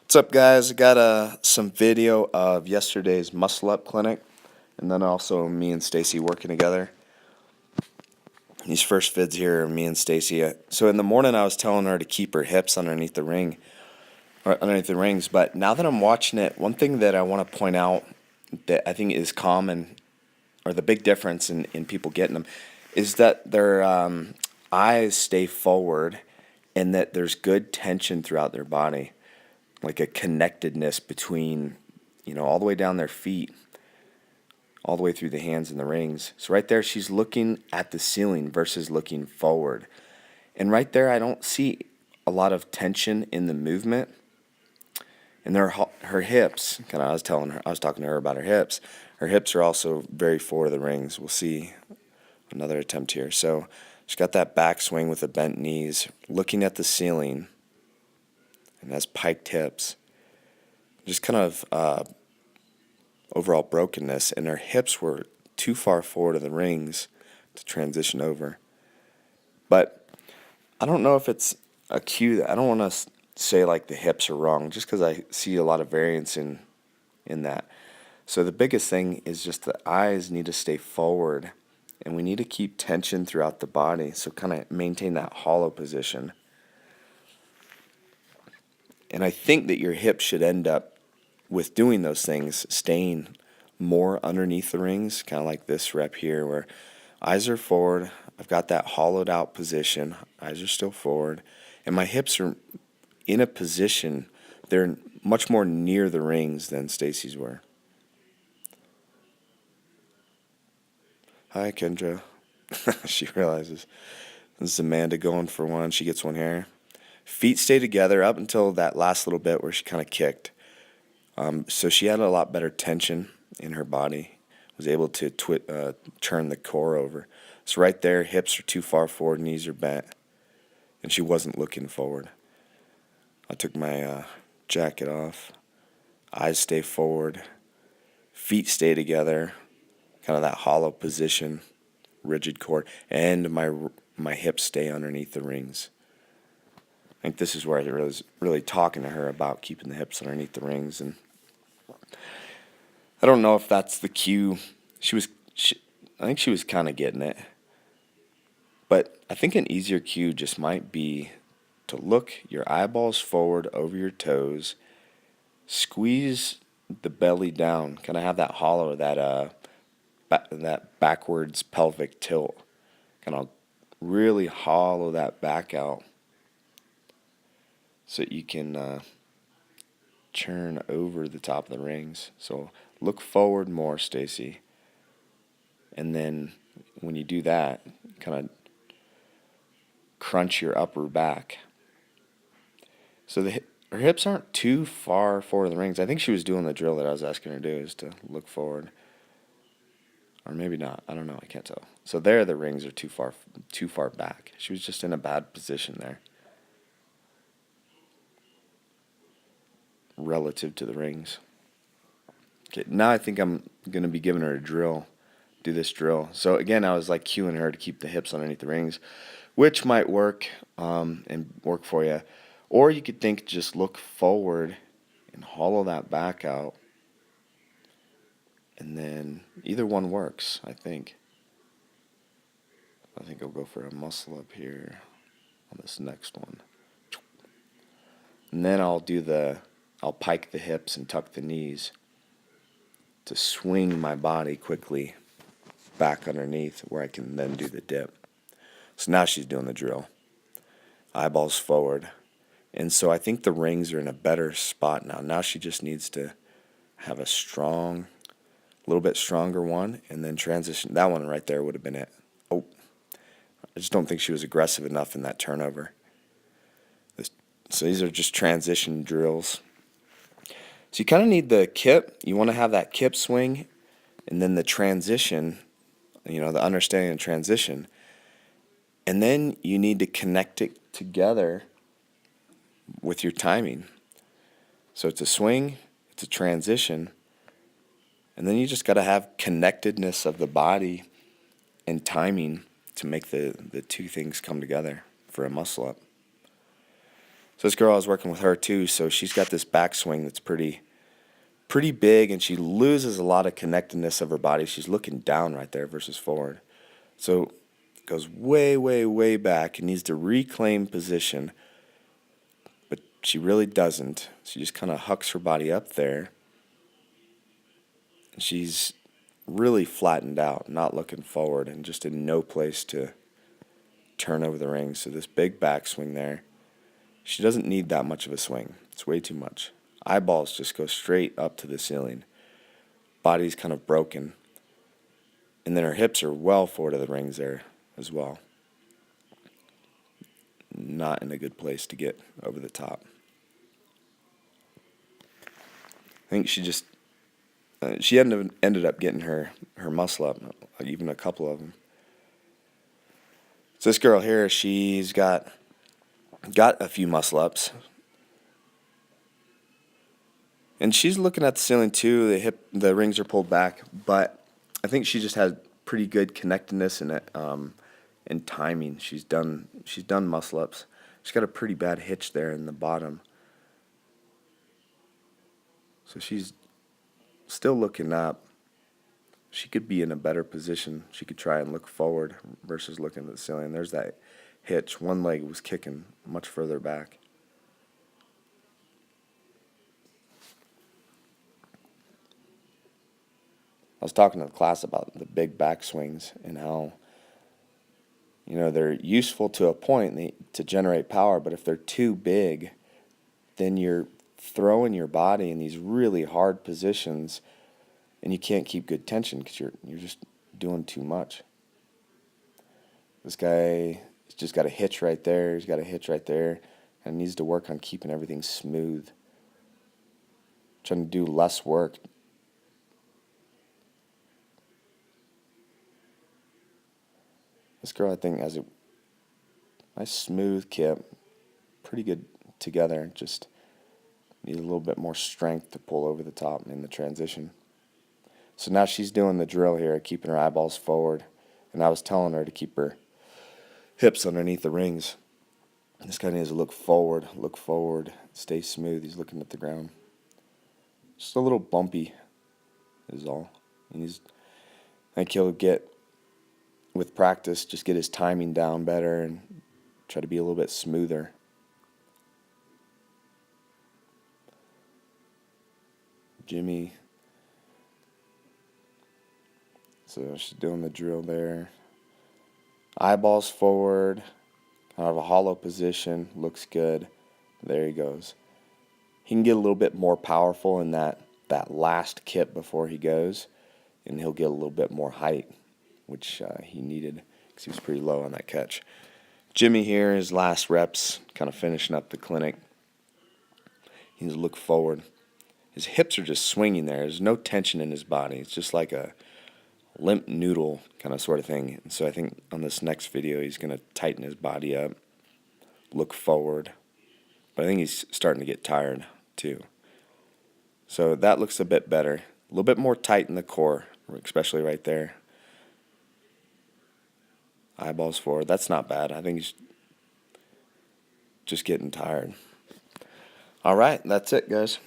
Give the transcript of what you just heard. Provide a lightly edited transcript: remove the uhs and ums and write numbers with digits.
What's up, guys? I got some video of yesterday's muscle up clinic, and then also me and Stacy working together. These first vids here are me and Stacy. So in the morning, I was telling her to keep her hips underneath the ring, or underneath the rings. But now that I'm watching it, one thing that I want to point out that I think is common, or the big difference in people getting them, is that their eyes stay forward, and that there's good tension throughout their body, like a connectedness between, all the way down their feet, all the way through the hands and the rings. So right there, she's looking at the ceiling versus looking forward. And right there, I don't see a lot of tension in the movement. And her hips, I was talking to her about her hips. Her hips are also very forward of the rings. We'll see another attempt here. So she's got that back swing with the bent knees, looking at the ceiling, and has piked hips. Just kind of overall brokenness, and her hips were too far forward of the rings to transition over. But I don't know if it's a cue. I don't want to say like the hips are wrong, just because I see a lot of variance in that. So the biggest thing is just the eyes need to stay forward, and we need to keep tension throughout the body, so kind of maintain that hollow position. And I think that your hips should end up, with doing those things, staying more underneath the rings, kind of like this rep here, where eyes are forward. I've got that hollowed out position. Eyes are still forward. And my hips are in a position, they're much more near the rings than Stacy's were. Hi, Kendra. She realizes. This is Amanda going for one. She gets one here. Feet stay together up until that last little bit where she kind of kicked. So she had a lot better tension in her body, was able to turn the core over. So right there, hips are too far forward, knees are bent, and she wasn't looking forward. I took my jacket off. Eyes stay forward. Feet stay together, kind of that hollow position, rigid core, and my hips stay underneath the rings. I think this is where I was really talking to her about keeping the hips underneath the rings, and I don't know if that's the cue. I think she was kind of getting it. But I think an easier cue just might be to look your eyeballs forward over your toes, squeeze the belly down, kind of have that hollow, that backwards pelvic tilt, kind of really hollow that back out so that you can churn over the top of the rings. So look forward more, Stacy. And then when you do that, kind of crunch your upper back. So her hips aren't too far forward of the rings. I think she was doing the drill that I was asking her to do, is to look forward. Or maybe not. I don't know. I can't tell. So there, the rings are too far back. She was just in a bad position there, relative to the rings. Okay, now I think I'm going to be giving her a drill. Do this drill. So again, I was like cueing her to keep the hips underneath the rings, which might work and work for you. Or you could think just look forward and hollow that back out. And then either one works, I think. I think I'll go for a muscle up here on this next one. And then I'll pike the hips and tuck the knees to swing my body quickly back underneath where I can then do the dip. So now she's doing the drill. Eyeballs forward. And so I think the rings are in a better spot now. Now she just needs to have a little bit stronger one, and then transition. That one right there would have been it. Oh, I just don't think she was aggressive enough in that turnover. So these are just transition drills. So you kind of need the kip. You want to have that kip swing, and then the transition, the understanding of transition. And then you need to connect it together with your timing. So it's a swing, it's a transition, and then you just got to have connectedness of the body and timing to make the two things come together for a muscle up. So this girl, I was working with her too, so she's got this backswing that's pretty big, and she loses a lot of connectedness of her body. She's looking down right there versus forward. So it goes way, way, way back and needs to reclaim position, but she really doesn't. She just kind of hucks her body up there, and she's really flattened out, not looking forward, and just in no place to turn over the ring. So this big backswing there. She doesn't need that much of a swing. It's way too much. Eyeballs just go straight up to the ceiling. Body's kind of broken. And then her hips are well forward of the rings there as well. Not in a good place to get over the top. I think she just, she ended up getting her muscle up, even a couple of them. So this girl here, she's got a few muscle ups, and she's looking at the ceiling too. The rings are pulled back, but I think she just had pretty good connectedness and timing. She's done muscle ups. She's got a pretty bad hitch there in the bottom, so she's still looking up. She could be in a better position. She could try and look forward versus looking at the ceiling. There's that hitch. One leg was kicking much further back. I was talking to the class about the big backswings and how, they're useful to a point to generate power, but if they're too big, then you're throwing your body in these really hard positions, and you can't keep good tension because you're just doing too much. This guy has just got a hitch right there. He's got a hitch right there, and needs to work on keeping everything smooth. Trying to do less work. This girl, I think, has a nice smooth kip, pretty good together. Just needs a little bit more strength to pull over the top in the transition. So now she's doing the drill here, keeping her eyeballs forward. And I was telling her to keep her hips underneath the rings. This guy needs to look forward, stay smooth. He's looking at the ground. Just a little bumpy is all. And I think he'll get, with practice, just get his timing down better and try to be a little bit smoother. Jimmy. So she's doing the drill there. Eyeballs forward, kind of a hollow position, looks good. There he goes. He can get a little bit more powerful in that last kip before he goes, and he'll get a little bit more height, which he needed because he was pretty low on that catch. Jimmy here, his last reps, kind of finishing up the clinic. He needs to look forward. His hips are just swinging there. There's no tension in his body. It's just like a limp noodle kind of sort of thing. And so I think on this next video he's going to tighten his body up, look forward. But I think he's starting to get tired too. So that looks a bit better. A little bit more tight in the core, especially right there. Eyeballs forward. That's not bad. I think he's just getting tired. All right, that's it, guys.